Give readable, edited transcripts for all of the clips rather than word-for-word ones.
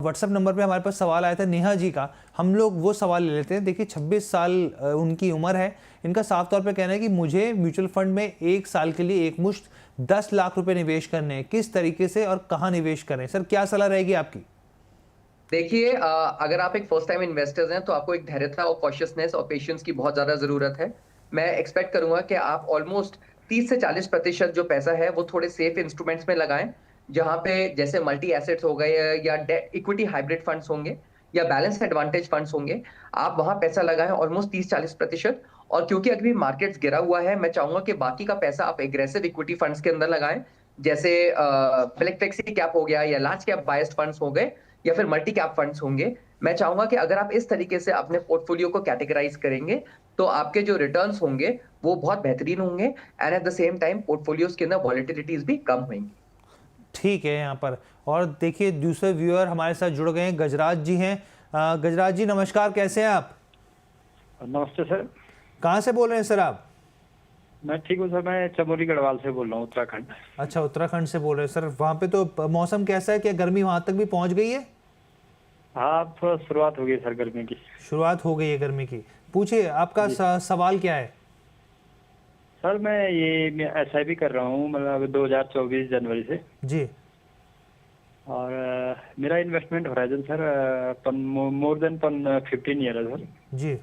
WhatsApp number पे हमारे पास सवाल आया था नेहा जी का, हम लोग वो सवाल ले लेते हैं। देखिए 26 साल उनकी उम्र है। इनका साफ तौर पे कहना है कि मुझे म्यूचुअल फंड में 1 साल के लिए एक मुश्त 10 लाख रुपए निवेश करने हैं, किस तरीके से और कहाँ निवेश करें? सर क्या सलाह रहेगी आपकी? देखिए, अगर आप एक फर्स्ट टाइम इन्वेस्टर्स हैं तो आपको एक धैर्यता और कॉशियसनेस और पेशेंस की बहुत ज्यादा जरूरत है। मैं एक्सपेक्ट करूंगा कि आप ऑलमोस्ट 30 से 40% जो पैसा है वो थोड़े सेफ इंस्ट्रूमेंट्स में लगाएं, जहां पे जैसे मल्टी एसेट्स हो गए या इक्विटी हाइब्रिड फंड्स होंगे या बैलेंस एडवांटेज फंड्स होंगे। आप वहां पैसा लगाएं ऑलमोस्ट 30-40%। और क्योंकि अभी मार्केट्स गिरा हुआ है, मैं चाहूंगा कि बाकी का पैसा आप एग्रेसिव इक्विटी फंड्स के अंदर लगाएं, जैसे फ्लेक्सी कैप हो गया या लार्ज कैप बायस्ड फंड्स हो गए या फिर मल्टी कैप फंड्स होंगे। मैं चाहूंगा कि अगर आप इस तरीके से अपने पोर्टफोलियो को कैटेगराइज करेंगे तो आपके जो रिटर्न्स होंगे वो बहुत बेहतरीन होंगे and at the same time portfolios के अंदर वॉलेटिलिटीज भी कम होंगी। ठीक है यहाँ पर। और देखिए दूसरे व्यूअर हमारे साथ जुड़ गए हैं, गजराज जी हैं। गजराज जी नमस्कार, कैसे हैं आप? नमस्ते सर। कहाँ से बोल रहे हैं सर आप? मैं ठीक हूँ सर, मैं चमोली गढ़वाल से बोल रहा हूँ, उत्तराखंड। अच्छा, उत्तराखंड से बोल रहे हैं सर। वहाँ पे तो मौसम कैसा है? क्या गर्मी वहाँ तक भी पहुँच गई है? हाँ, अब थोड़ा शुरुआत हो गई सर गर्मी की। शुरुआत हो गई है गर्मी की। पूछिए आपका सवाल क्या है? सर मैं ये SIP कर रहा हूँ, मतलब 2024 जनवरी से। जी। और मेरा investment horizon sir more than 15 year है सर। जी।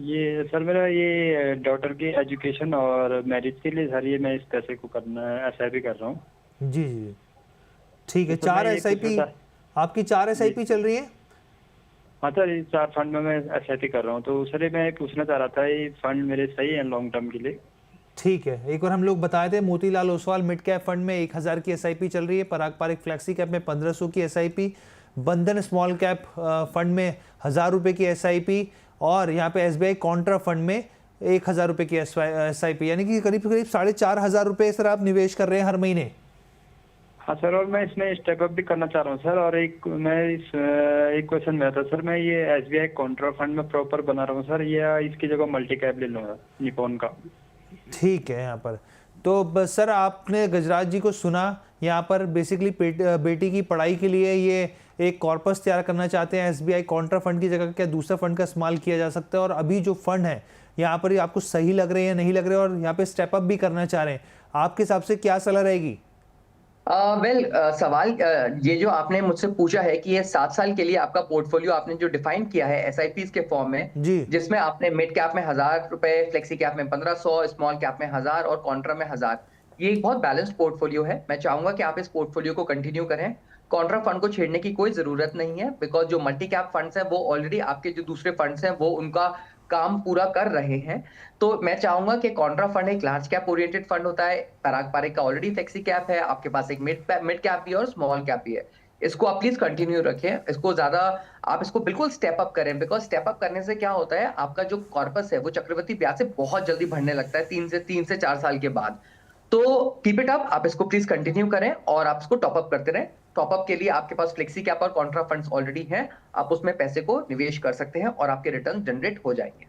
ये सर मेरा ये डॉटर की एजुकेशन और मैरिज के लिए सर ये मैं इस पैसे को करना SIP कर रहा हूँ। जी जी ठीक है। तो 4 SIP आपकी 4 SIP चल रही है? हाँ सर, ये 4 फंड में मैं SIP कर रहा हूँ। तो सर मैं पूछना चाह रहा था, ये फंड मेरे सही है लॉन्ग टर्म के लिए? ठीक है, एक बार हम लोग बताए थे Motilal Oswal mid cap fund में 1000 की SIP चल रही है, पराग पारिक फ्लेक्सी कैप में 1500 की SIP, बंधन स्मॉल कैप फंड में 1000 रुपये की SIP और यहाँ पे SBI कॉन्ट्रा फंड में 1000 रुपये की SIP, यानी कि करीब करीब 4500 रुपये सर आप निवेश कर रहे हैं हर महीने। हाँ सर, और मैं इसमें स्टेप अप भी करना चाह रहा हूँ सर। और एक क्वेश्चन मेरा था सर, मैं ये SBI कॉन्ट्रा फंड में प्रॉपर बना रहा हूँ सर, या इसकी जगह मल्टी कैप ले लूँगा निपॉन का? ठीक है यहाँ पर। तो बस सर आपने गजराज जी को सुना, यहाँ पर बेसिकली बेटी की पढ़ाई के लिए ये एक कॉर्पस तैयार करना चाहते हैं। SBI कॉन्ट्रा फंड की जगह क्या दूसरा फंड का इस्तेमाल किया जा सकता है? और अभी जो फंड है यहाँ पर आपको सही लग रहे हैं, नहीं लग रहे, और यहाँ पे स्टेप अप भी करना चाह रहे हैं, आपके हिसाब से क्या सलाह रहेगी? सवाल ये जो आपने मुझसे पूछा है कि ये 7 साल के लिए आपका पोर्टफोलियो आपने जो डिफाइन किया है SIPs के फॉर्म में, जी। जिसमें आपने मिड कैप में 1000 रुपए, फ्लेक्सी कैप में 1500, स्मॉल कैप में 1000 और कॉन्ट्रा में 1000, ये एक बहुत बैलेंस्ड पोर्टफोलियो है। मैं चाहूंगा कि आप इस पोर्टफोलियो को कंटिन्यू करें। कॉन्ट्रा फंड को छेड़ने की कोई जरूरत नहीं है, बिकॉज जो मल्टी कैप फंड्स हैं वो ऑलरेडी आपके जो दूसरे फंड्स हैं वो उनका काम पूरा कर रहे हैं। तो मैं चाहूंगा कि कॉन्ट्रा फंड एक लार्ज कैप ओरिएंटेड फंड होता है। पराग पारिक का ऑलरेडी फ्लेक्सी कैप है, आपके पास एक मिड कैप भी है और स्मॉल कैप भी है। इसको आप प्लीज कंटिन्यू रखें, इसको ज्यादा आप इसको बिल्कुल स्टेप अप करें, बिकॉज स्टेप अप करने से क्या होता है, आपका जो कॉर्पस है वो चक्रवृद्धि ब्याज से बहुत जल्दी बढ़ने लगता है 3 से 4 साल के बाद। तो कीप इट अप, आप इसको प्लीज कंटिन्यू करें और आप इसको टॉप अप करते रहें। टॉप अप के लिए आपके पास फ्लेक्सी कैप और कॉन्ट्रा फंड्स ऑलरेडी हैं, आप उसमें पैसे को निवेश कर सकते हैं और आपके रिटर्न जनरेट हो जाएंगे।